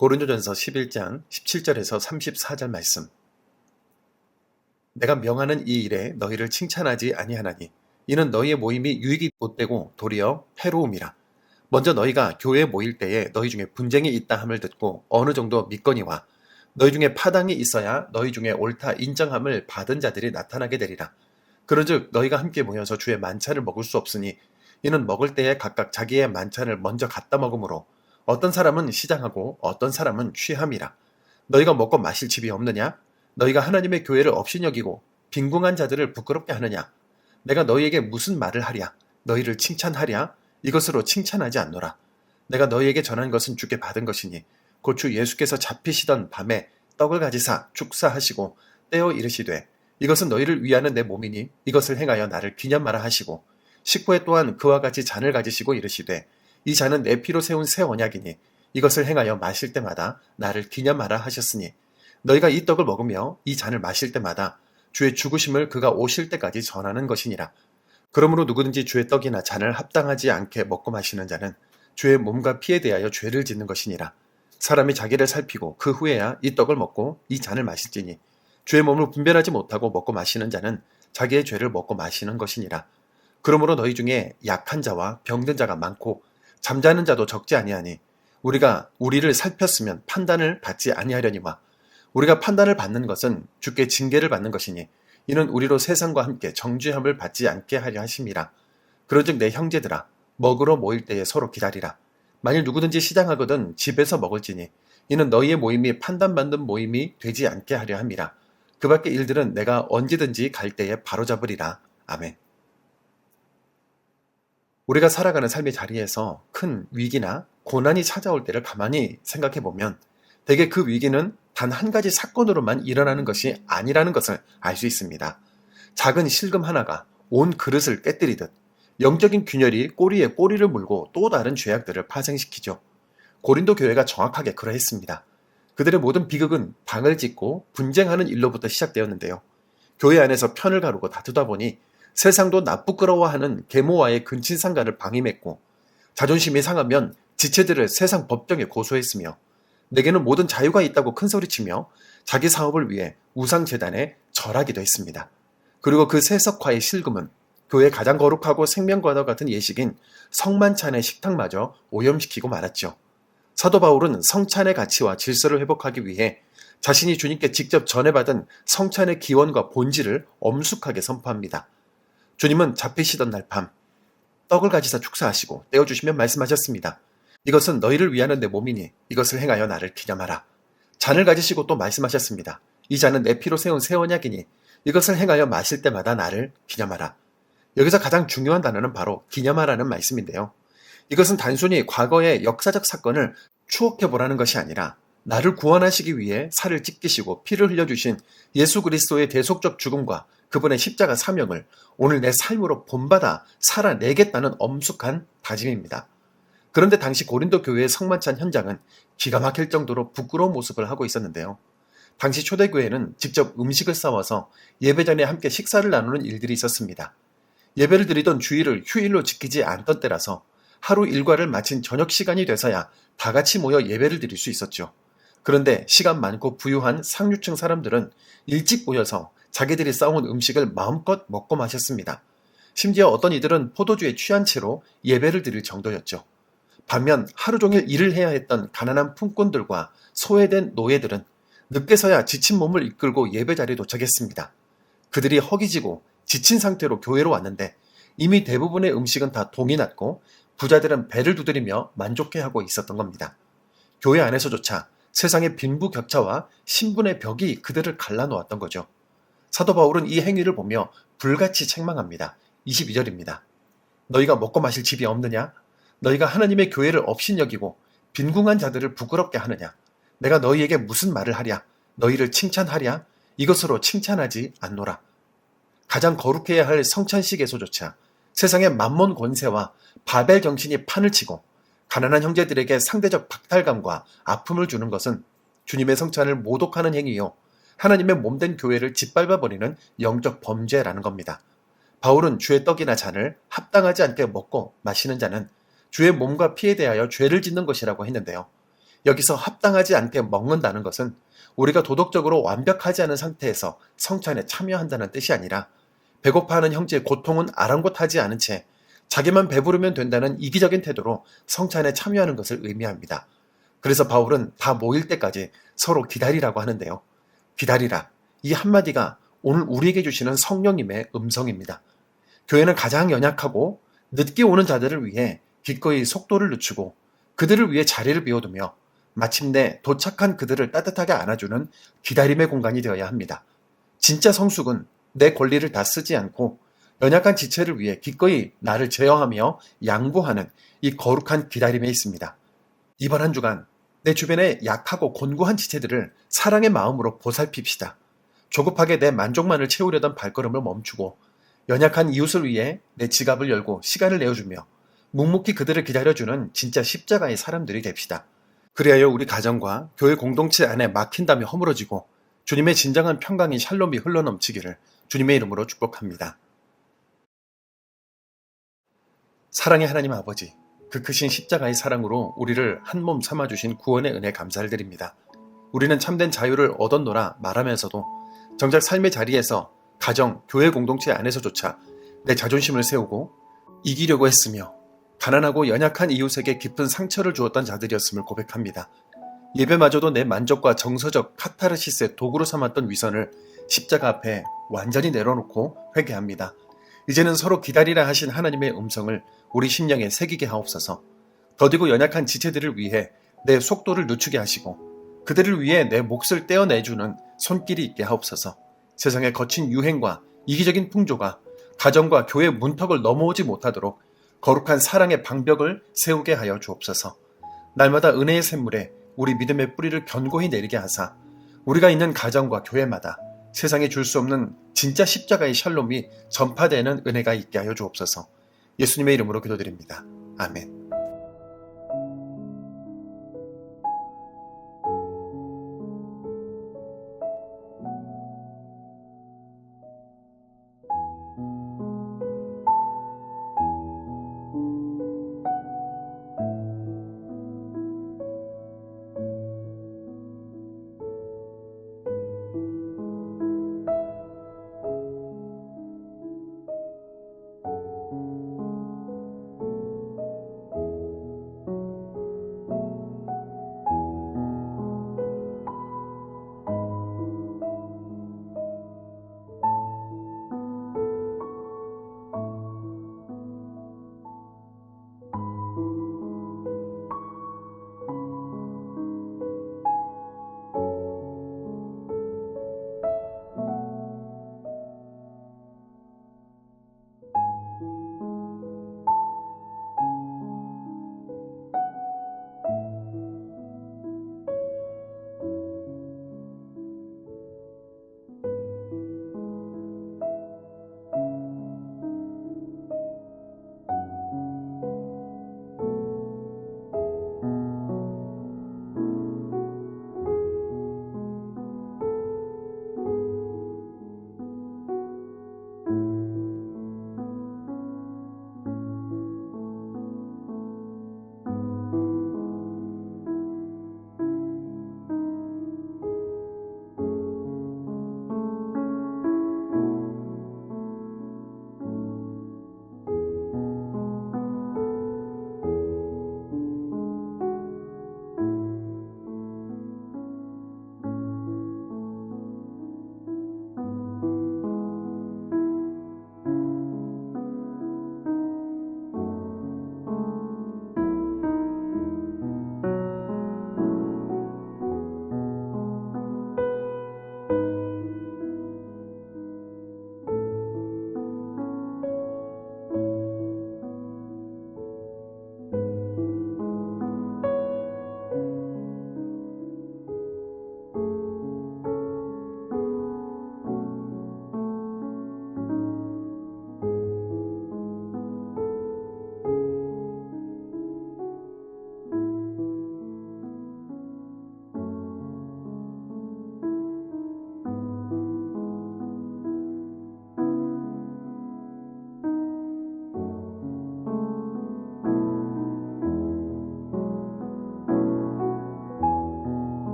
고린도전서 11장 17절에서 34절 말씀. 내가 명하는 이 일에 너희를 칭찬하지 아니하나니 이는 너희의 모임이 유익이 못되고 도리어 해로움이라. 먼저 너희가 교회에 모일 때에 너희 중에 분쟁이 있다 함을 듣고 어느 정도 믿거니와 너희 중에 파당이 있어야 너희 중에 옳다 인정함을 받은 자들이 나타나게 되리라. 그런즉 너희가 함께 모여서 주의 만찬을 먹을 수 없으니 이는 먹을 때에 각각 자기의 만찬을 먼저 갖다 먹으므로 어떤 사람은 시장하고 어떤 사람은 취함이라. 너희가 먹고 마실 집이 없느냐? 너희가 하나님의 교회를 업신여기고 빈궁한 자들을 부끄럽게 하느냐? 내가 너희에게 무슨 말을 하랴? 너희를 칭찬하랴? 이것으로 칭찬하지 않노라. 내가 너희에게 전한 것은 주께 받은 것이니 곧 주 예수께서 잡히시던 밤에 떡을 가지사 축사하시고 떼어 이르시되 이것은 너희를 위하는 내 몸이니 이것을 행하여 나를 기념하라 하시고 식후에 또한 그와 같이 잔을 가지시고 이르시되 이 잔은 내 피로 세운 새 언약이니 이것을 행하여 마실 때마다 나를 기념하라 하셨으니 너희가 이 떡을 먹으며 이 잔을 마실 때마다 주의 죽으심을 그가 오실 때까지 전하는 것이니라. 그러므로 누구든지 주의 떡이나 잔을 합당하지 않게 먹고 마시는 자는 주의 몸과 피에 대하여 죄를 짓는 것이니라. 사람이 자기를 살피고 그 후에야 이 떡을 먹고 이 잔을 마실지니 주의 몸을 분별하지 못하고 먹고 마시는 자는 자기의 죄를 먹고 마시는 것이니라. 그러므로 너희 중에 약한 자와 병든 자가 많고 잠자는 자도 적지 아니하니 우리가 우리를 살폈으면 판단을 받지 아니하려니와 우리가 판단을 받는 것은 주께 징계를 받는 것이니 이는 우리로 세상과 함께 정죄함을 받지 않게 하려 하심이라. 그런즉 내 형제들아 먹으러 모일 때에 서로 기다리라. 만일 누구든지 시장하거든 집에서 먹을지니 이는 너희의 모임이 판단받는 모임이 되지 않게 하려 함이라. 그 밖의 일들은 내가 언제든지 갈 때에 바로잡으리라. 아멘. 우리가 살아가는 삶의 자리에서 큰 위기나 고난이 찾아올 때를 가만히 생각해 보면 대개 그 위기는 단 한 가지 사건으로만 일어나는 것이 아니라는 것을 알 수 있습니다. 작은 실금 하나가 온 그릇을 깨뜨리듯 영적인 균열이 꼬리에 꼬리를 물고 또 다른 죄악들을 파생시키죠. 고린도 교회가 정확하게 그러했습니다. 그들의 모든 비극은 방을 짓고 분쟁하는 일로부터 시작되었는데요. 교회 안에서 편을 가르고 다투다 보니 세상도 나쁘끄러워하는 계모와의 근친상간을 방임했고 자존심이 상하면 지체들을 세상 법정에 고소했으며 내게는 모든 자유가 있다고 큰소리치며 자기 사업을 위해 우상재단에 절하기도 했습니다. 그리고 그 세석화의 실금은 교회의 가장 거룩하고 생명과도 같은 예식인 성만찬의 식탁마저 오염시키고 말았죠. 사도 바울은 성찬의 가치와 질서를 회복하기 위해 자신이 주님께 직접 전해받은 성찬의 기원과 본질을 엄숙하게 선포합니다. 주님은 잡히시던 날 밤 떡을 가지사 축사하시고 떼어주시며 말씀하셨습니다. 이것은 너희를 위하는 내 몸이니 이것을 행하여 나를 기념하라. 잔을 가지시고 또 말씀하셨습니다. 이 잔은 내 피로 세운 새 언약이니 이것을 행하여 마실 때마다 나를 기념하라. 여기서 가장 중요한 단어는 바로 기념하라는 말씀인데요. 이것은 단순히 과거의 역사적 사건을 추억해보라는 것이 아니라 나를 구원하시기 위해 살을 찢기시고 피를 흘려주신 예수 그리스도의 대속적 죽음과 그분의 십자가 사명을 오늘 내 삶으로 본받아 살아내겠다는 엄숙한 다짐입니다. 그런데 당시 고린도 교회의 성만찬 현장은 기가 막힐 정도로 부끄러운 모습을 하고 있었는데요. 당시 초대교회는 직접 음식을 싸워서 예배 전에 함께 식사를 나누는 일들이 있었습니다. 예배를 드리던 주일을 휴일로 지키지 않던 때라서 하루 일과를 마친 저녁 시간이 돼서야 다 같이 모여 예배를 드릴 수 있었죠. 그런데 시간 많고 부유한 상류층 사람들은 일찍 모여서 자기들이 싸온 음식을 마음껏 먹고 마셨습니다. 심지어 어떤 이들은 포도주에 취한 채로 예배를 드릴 정도였죠. 반면 하루 종일 일을 해야 했던 가난한 품꾼들과 소외된 노예들은 늦게서야 지친 몸을 이끌고 예배 자리에 도착했습니다. 그들이 허기지고 지친 상태로 교회로 왔는데 이미 대부분의 음식은 다 동이 났고 부자들은 배를 두드리며 만족해하고 있었던 겁니다. 교회 안에서조차 세상의 빈부격차와 신분의 벽이 그들을 갈라놓았던 거죠. 사도 바울은 이 행위를 보며 불같이 책망합니다. 22절입니다. 너희가 먹고 마실 집이 없느냐? 너희가 하나님의 교회를 업신여기고 빈궁한 자들을 부끄럽게 하느냐? 내가 너희에게 무슨 말을 하랴? 너희를 칭찬하랴? 이것으로 칭찬하지 않노라. 가장 거룩해야 할 성찬식에서조차 세상의 만몬 권세와 바벨 정신이 판을 치고 가난한 형제들에게 상대적 박탈감과 아픔을 주는 것은 주님의 성찬을 모독하는 행위요. 하나님의 몸된 교회를 짓밟아버리는 영적 범죄라는 겁니다. 바울은 주의 떡이나 잔을 합당하지 않게 먹고 마시는 자는 주의 몸과 피에 대하여 죄를 짓는 것이라고 했는데요. 여기서 합당하지 않게 먹는다는 것은 우리가 도덕적으로 완벽하지 않은 상태에서 성찬에 참여한다는 뜻이 아니라 배고파하는 형제의 고통은 아랑곳하지 않은 채 자기만 배부르면 된다는 이기적인 태도로 성찬에 참여하는 것을 의미합니다. 그래서 바울은 다 모일 때까지 서로 기다리라고 하는데요. 기다리라. 이 한마디가 오늘 우리에게 주시는 성령님의 음성입니다. 교회는 가장 연약하고 늦게 오는 자들을 위해 기꺼이 속도를 늦추고 그들을 위해 자리를 비워두며 마침내 도착한 그들을 따뜻하게 안아주는 기다림의 공간이 되어야 합니다. 진짜 성숙은 내 권리를 다 쓰지 않고 연약한 지체를 위해 기꺼이 나를 제어하며 양보하는 이 거룩한 기다림에 있습니다. 이번 한 주간 내 주변에 약하고 곤고한 지체들을 사랑의 마음으로 보살핍시다. 조급하게 내 만족만을 채우려던 발걸음을 멈추고 연약한 이웃을 위해 내 지갑을 열고 시간을 내어주며 묵묵히 그들을 기다려주는 진짜 십자가의 사람들이 됩시다. 그리하여 우리 가정과 교회 공동체 안에 막힌담이 허물어지고 주님의 진정한 평강인 샬롬이 흘러넘치기를 주님의 이름으로 축복합니다. 사랑의 하나님 아버지, 그 크신 십자가의 사랑으로 우리를 한 몸 삼아주신 구원의 은혜 감사를 드립니다. 우리는 참된 자유를 얻었노라 말하면서도 정작 삶의 자리에서 가정, 교회 공동체 안에서조차 내 자존심을 세우고 이기려고 했으며 가난하고 연약한 이웃에게 깊은 상처를 주었던 자들이었음을 고백합니다. 예배마저도 내 만족과 정서적 카타르시스의 도구로 삼았던 위선을 십자가 앞에 완전히 내려놓고 회개합니다. 이제는 서로 기다리라 하신 하나님의 음성을 우리 심령에 새기게 하옵소서. 더디고 연약한 지체들을 위해 내 속도를 늦추게 하시고 그들을 위해 내 몫을 떼어내주는 손길이 있게 하옵소서. 세상의 거친 유행과 이기적인 풍조가 가정과 교회 문턱을 넘어오지 못하도록 거룩한 사랑의 방벽을 세우게 하여 주옵소서. 날마다 은혜의 샘물에 우리 믿음의 뿌리를 견고히 내리게 하사 우리가 있는 가정과 교회마다 세상에 줄 수 없는 진짜 십자가의 샬롬이 전파되는 은혜가 있게 하여 주옵소서. 예수님의 이름으로 기도드립니다. 아멘.